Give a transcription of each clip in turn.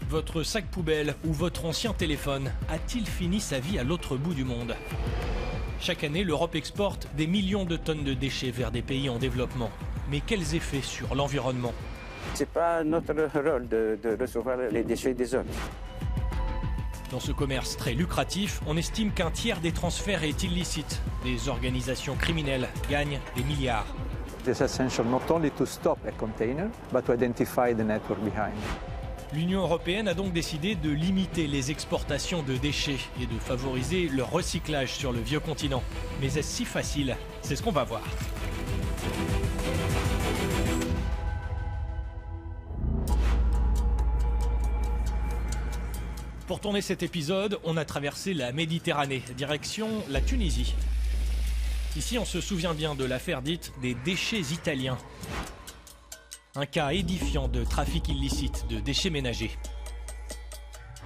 Votre sac poubelle ou votre ancien téléphone a-t-il fini sa vie à l'autre bout du monde? Chaque année, l'Europe exporte des millions de tonnes de déchets vers des pays en développement. Mais quels effets sur l'environnement? C'est pas notre rôle de recevoir les déchets des autres. Dans ce commerce très lucratif, on estime qu'un tiers des transferts est illicite. Des organisations criminelles gagnent des milliards. It's essential not only to stop a container, but to identify the network behind. L'Union européenne a donc décidé de limiter les exportations de déchets et de favoriser leur recyclage sur le vieux continent. Mais est-ce si facile? C'est ce qu'on va voir. Pour tourner cet épisode, on a traversé la Méditerranée, direction la Tunisie. Ici, on se souvient bien de l'affaire dite des déchets italiens. Un cas édifiant de trafic illicite de déchets ménagers.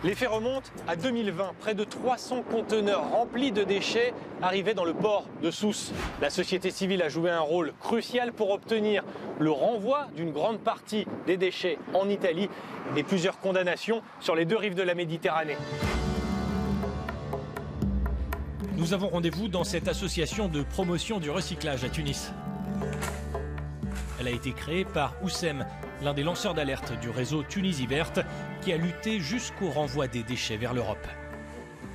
Les faits remontent à 2020. Près de 300 conteneurs remplis de déchets arrivaient dans le port de Sousse. La société civile a joué un rôle crucial pour obtenir le renvoi d'une grande partie des déchets en Italie et plusieurs condamnations sur les deux rives de la Méditerranée. Nous avons rendez-vous dans cette association de promotion du recyclage à Tunis. Elle a été créée par Oussem, l'un des lanceurs d'alerte du réseau Tunisie Verte, qui a lutté jusqu'au renvoi des déchets vers l'Europe.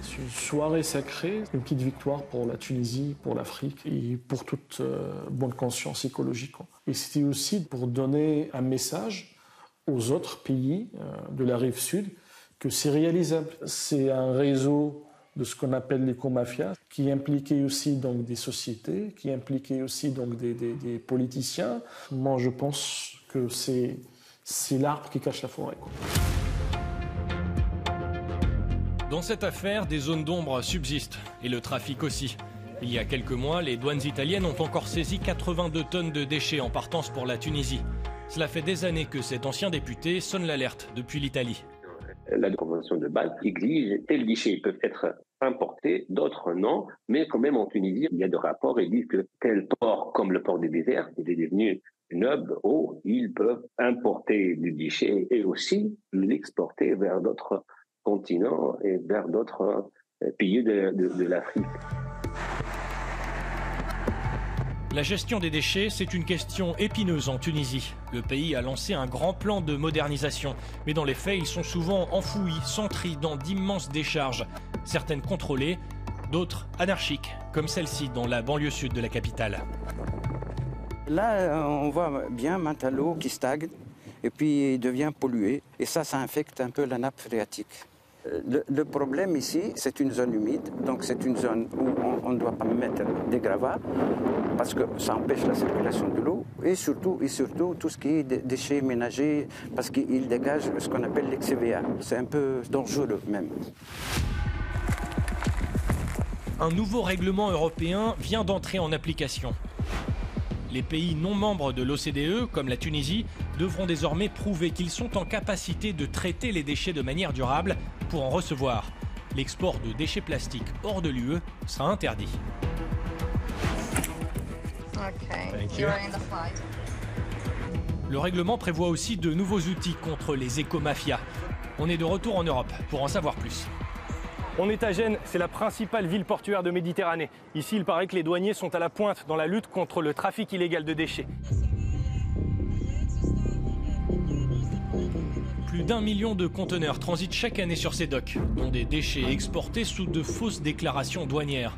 C'est une soirée sacrée, une petite victoire pour la Tunisie, pour l'Afrique et pour toute bonne conscience écologique. Et c'était aussi pour donner un message aux autres pays de la rive sud que c'est réalisable. C'est un réseau de ce qu'on appelle l'éco-mafia, qui impliquait aussi donc des sociétés, qui impliquait aussi donc des politiciens. Moi, je pense que c'est l'arbre qui cache la forêt, quoi. Dans cette affaire, des zones d'ombre subsistent, et le trafic aussi. Il y a quelques mois, les douanes italiennes ont encore saisi 82 tonnes de déchets en partance pour la Tunisie. Cela fait des années que cet ancien député sonne l'alerte depuis l'Italie. La convention de Bâle exige tels déchets peuvent être importés, d'autres non, mais quand même en Tunisie, il y a des rapports et disent que tel port, comme le port du désert, il est devenu un hub où ils peuvent importer du déchet et aussi l'exporter vers d'autres continents et vers d'autres pays de l'Afrique. La gestion des déchets, c'est une question épineuse en Tunisie. Le pays a lancé un grand plan de modernisation. Mais dans les faits, ils sont souvent enfouis, sans tri, dans d'immenses décharges. Certaines contrôlées, d'autres anarchiques, comme celle-ci dans la banlieue sud de la capitale. Là, on voit bien maintenant l'eau qui stagne et puis il devient pollué. Et ça infecte un peu la nappe phréatique. Le problème ici, c'est une zone humide, donc c'est une zone où on ne doit pas mettre des gravats parce que ça empêche la circulation de l'eau et surtout tout ce qui est déchets ménagers parce qu'ils dégagent ce qu'on appelle l'XVA. C'est un peu dangereux même. Un nouveau règlement européen vient d'entrer en application. Les pays non membres de l'OCDE, comme la Tunisie, devront désormais prouver qu'ils sont en capacité de traiter les déchets de manière durable pour en recevoir. L'export de déchets plastiques hors de l'UE sera interdit. Le règlement prévoit aussi de nouveaux outils contre les éco-mafias. On est de retour en Europe pour en savoir plus. On est à Gênes, c'est la principale ville portuaire de Méditerranée. Ici, il paraît que les douaniers sont à la pointe dans la lutte contre le trafic illégal de déchets. Plus d'1 million de conteneurs transitent chaque année sur ces docks, dont des déchets exportés sous de fausses déclarations douanières.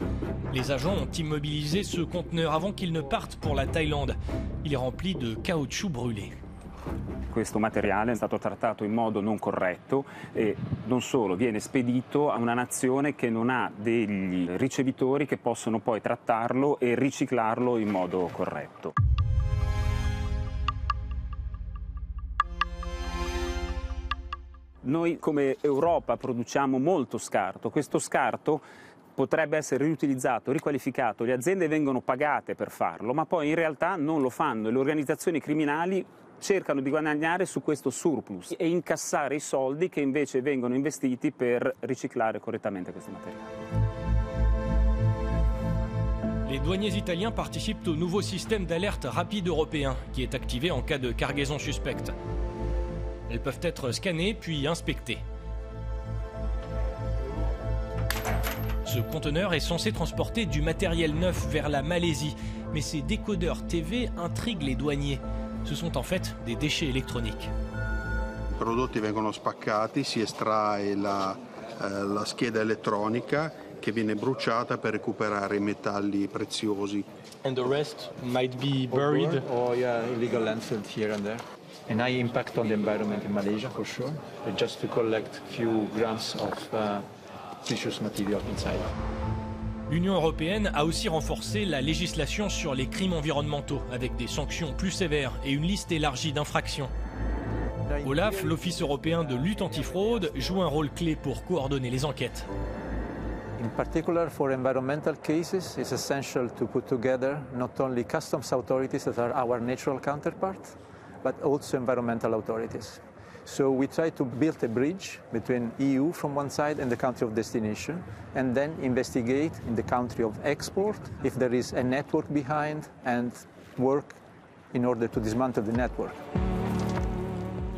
Les agents ont immobilisé ce conteneur avant qu'il ne parte pour la Thaïlande. Il est rempli de caoutchouc brûlé. Questo materiale è stato trattato in modo non corretto e non solo, viene spedito a una nazione che non ha degli ricevitori che possono poi trattarlo e riciclarlo in modo corretto. Noi come Europa produciamo molto scarto, questo scarto potrebbe essere riutilizzato, riqualificato, le aziende vengono pagate per farlo, ma poi in realtà non lo fanno e le organizzazioni criminali cercano di guadagnare su questo surplus e incassare i soldi che invece vengono investiti per riciclare correttamente questi materiali. Les douaniers italiens participent au nouveau système d'alerte rapide européen qui est activé en cas de cargaison suspecte. Elles peuvent être scannées puis inspectées. Ce conteneur est censé transporter du matériel neuf vers la Malaisie, mais ces décodeurs TV intriguent les douaniers. Ce sont en fait des déchets électroniques. I prodotti vengono spaccati, si estrae la scheda elettronica che viene bruciata per recuperare i metalli preziosi. And the rest might be buried. Or illegal landfill here and there. An high impact on the environment in Malaysia for sure, just to collect few grams of precious material inside. L'Union européenne a aussi renforcé la législation sur les crimes environnementaux, avec des sanctions plus sévères et une liste élargie d'infractions. Olaf, l'Office européen de lutte antifraude, joue un rôle clé pour coordonner les enquêtes. In particular, for environmental cases, it's essential to put together not only customs authorities that are our natural counterparts, but also environmental authorities. So we try to build a bridge between EU from one side and the country of destination, and then investigate in the country of export if there is a network behind and work in order to dismantle the network.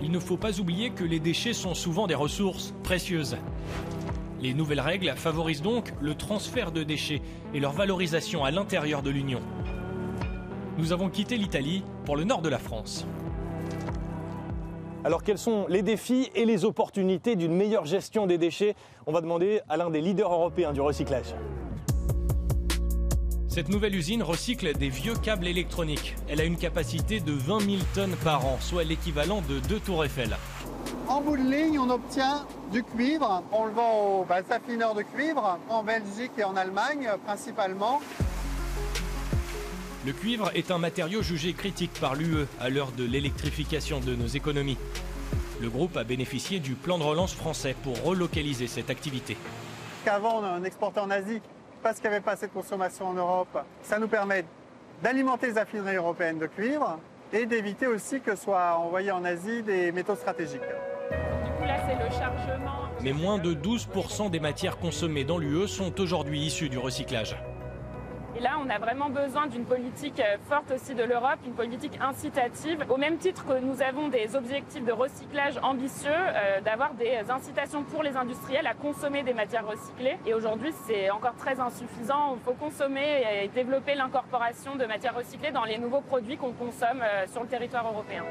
Il ne faut pas oublier que les déchets sont souvent des ressources précieuses. Les nouvelles règles favorisent donc le transfert de déchets et leur valorisation à l'intérieur de l'Union. Nous avons quitté l'Italie pour le nord de la France. Alors quels sont les défis et les opportunités d'une meilleure gestion des déchets? On va demander à l'un des leaders européens du recyclage. Cette nouvelle usine recycle des vieux câbles électroniques. Elle a une capacité de 20 000 tonnes par an, soit l'équivalent de 2 tours Eiffel. En bout de ligne, on obtient du cuivre. On le vend aux affineurs de cuivre en Belgique et en Allemagne principalement. Le cuivre est un matériau jugé critique par l'UE à l'heure de l'électrification de nos économies. Le groupe a bénéficié du plan de relance français pour relocaliser cette activité. Qu'avant on exportait en Asie parce qu'il n'y avait pas assez de consommation en Europe. Ça nous permet d'alimenter les affineries européennes de cuivre et d'éviter aussi que soient envoyés en Asie des métaux stratégiques. Du coup là c'est le chargement. Mais moins de 12% des matières consommées dans l'UE sont aujourd'hui issues du recyclage. Et là, on a vraiment besoin d'une politique forte aussi de l'Europe, une politique incitative. Au même titre que nous avons des objectifs de recyclage ambitieux, d'avoir des incitations pour les industriels à consommer des matières recyclées. Et aujourd'hui, c'est encore très insuffisant. Il faut consommer et développer l'incorporation de matières recyclées dans les nouveaux produits qu'on consomme sur le territoire européen.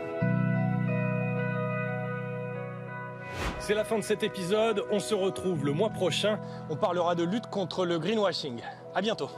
C'est la fin de cet épisode. On se retrouve le mois prochain. On parlera de lutte contre le greenwashing. À bientôt.